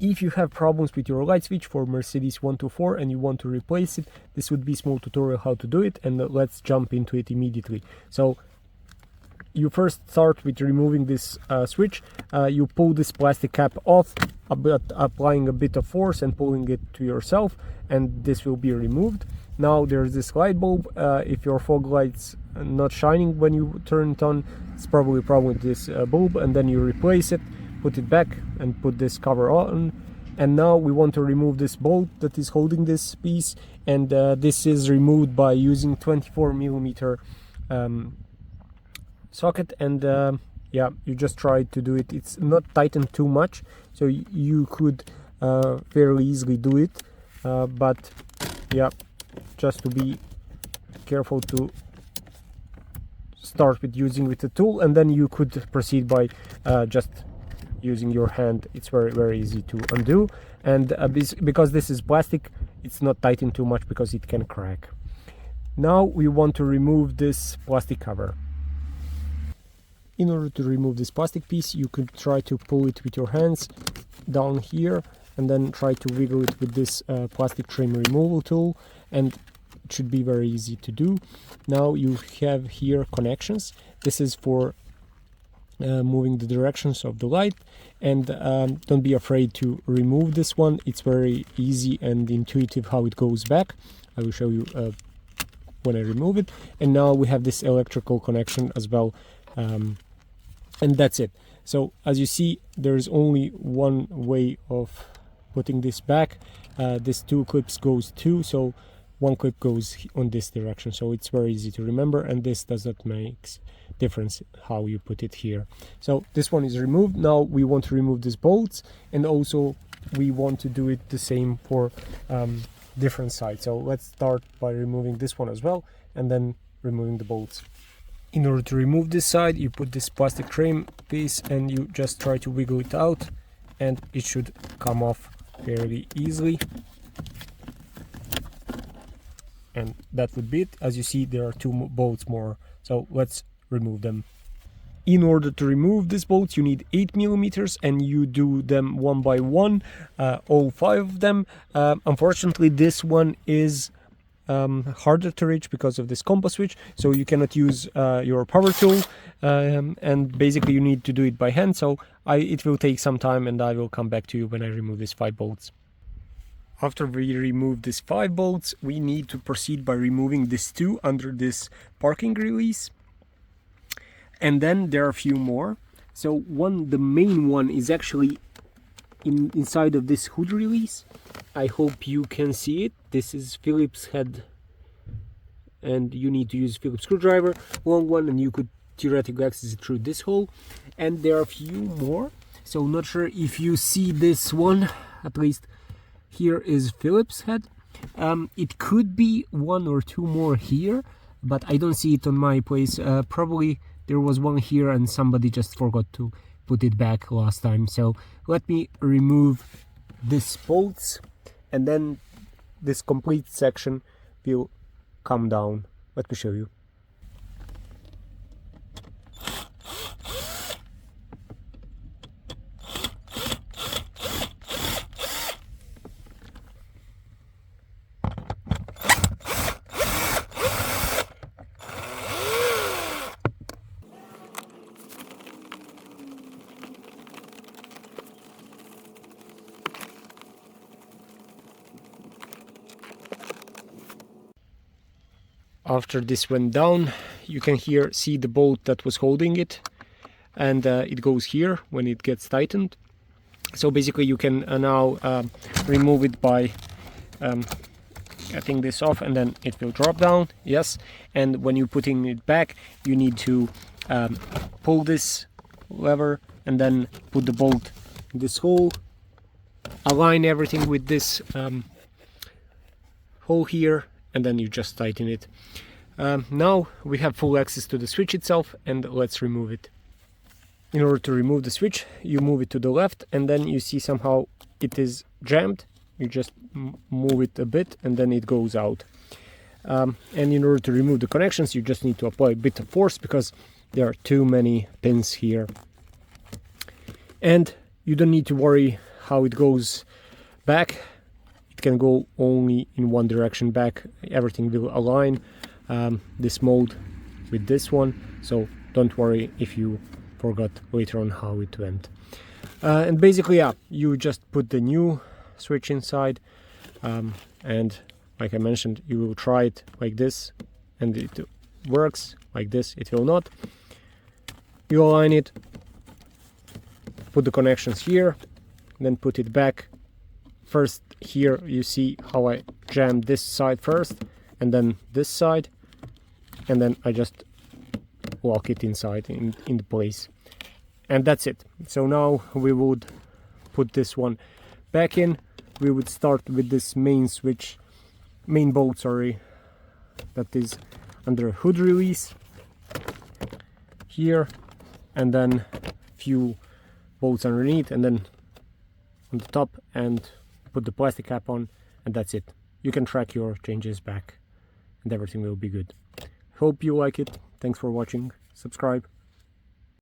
If you have problems with your light switch for Mercedes 124 and you want to replace it, this would be a small tutorial how to do it, and let's jump into it immediately. So you first start with removing this switch. You pull this plastic cap off, applying a bit of force and pulling it to yourself, and this will be removed. Now there's this light bulb. If your fog light's not shining when you turn it on, it's probably a problem with this bulb, and then you replace it, put it back and put this cover on. And now we want to remove this bolt that is holding this piece, and this is removed by using 24mm socket, and yeah, you just try to do it. It's not tightened too much, so you could fairly easily do it, but yeah, just to be careful to start with using with the tool, and then you could proceed by just using your hand. It's very easy to undo, and because this is plastic, it's not tightened too much because it can crack. Now we want to remove this plastic cover. In order to remove this plastic piece, you could try to pull it with your hands down here, and then try to wiggle it with this plastic trim removal tool, and it should be very easy to do. Now you have here connections. This is for moving the directions of the light, and don't be afraid to remove this one. It's very easy and intuitive how it goes back. I will show you when I remove it. And now we have this electrical connection as well, and that's it. So as you see, there's only one way of putting this back. This two clips goes two, so one clip goes on this direction, so it's very easy to remember, and this does not make difference how you put it here. So this one is removed. Now we want to remove these bolts, and also we want to do it the same for different sides. So let's start by removing this one as well, and then removing the bolts. In order to remove this side, you put this plastic trim piece and you just try to wiggle it out, and it should come off fairly easily. And that would be it. As you see, there are two bolts more, so let's remove them. In order to remove these bolts, you need 8mm, and you do them one by one, all 5 of them. Unfortunately, this one is harder to reach because of this compass switch, so you cannot use your power tool, and basically you need to do it by hand. So it will take some time, and I will come back to you when I remove these 5 bolts. After we remove these 5 bolts, we need to proceed by removing these 2 under this parking release. And then there are a few more. So the main one is actually inside of this hood release. I hope you can see it. This is Phillips head, and you need to use Phillips screwdriver, long one, and you could theoretically access it through this hole. And there are a few more. So not sure if you see this one, at least. Here is Phillips head. It could be 1 or 2 more here, but I don't see it on my place. Probably there was one here and somebody just forgot to put it back last time. So let me remove these bolts, and then this complete section will come down. Let me show you. After this went down, you can here see the bolt that was holding it, and it goes here when it gets tightened. So basically you can now remove it by getting this off, and then it will drop down. Yes, and when you're putting it back, you need to pull this lever and then put the bolt in this hole, align everything with this hole here, and then you just tighten it. Now we have full access to the switch itself, and let's remove it. In order to remove the switch, you move it to the left, and then you see somehow it is jammed. You just move it a bit, and then it goes out. And in order to remove the connections, you just need to apply a bit of force because there are too many pins here. And you don't need to worry how it goes back. It can go only in one direction back. Everything will align, this mold with this one, so don't worry if you forgot later on how it went. And basically, yeah, you just put the new switch inside, and like I mentioned, you will try it like this, and it works. Like this, it will not. You align it, put the connections here, then put it back. First, here you see how I jammed this side first, and then this side, and then I just lock it inside in the place, and that's it. So now we would put this one back in. We would start with this main bolt, sorry, that is under hood release here, and then few bolts underneath, and then on the top, and put the plastic cap on, and that's it. You can track your changes back and everything will be good. Hope you like it. Thanks for watching. Subscribe.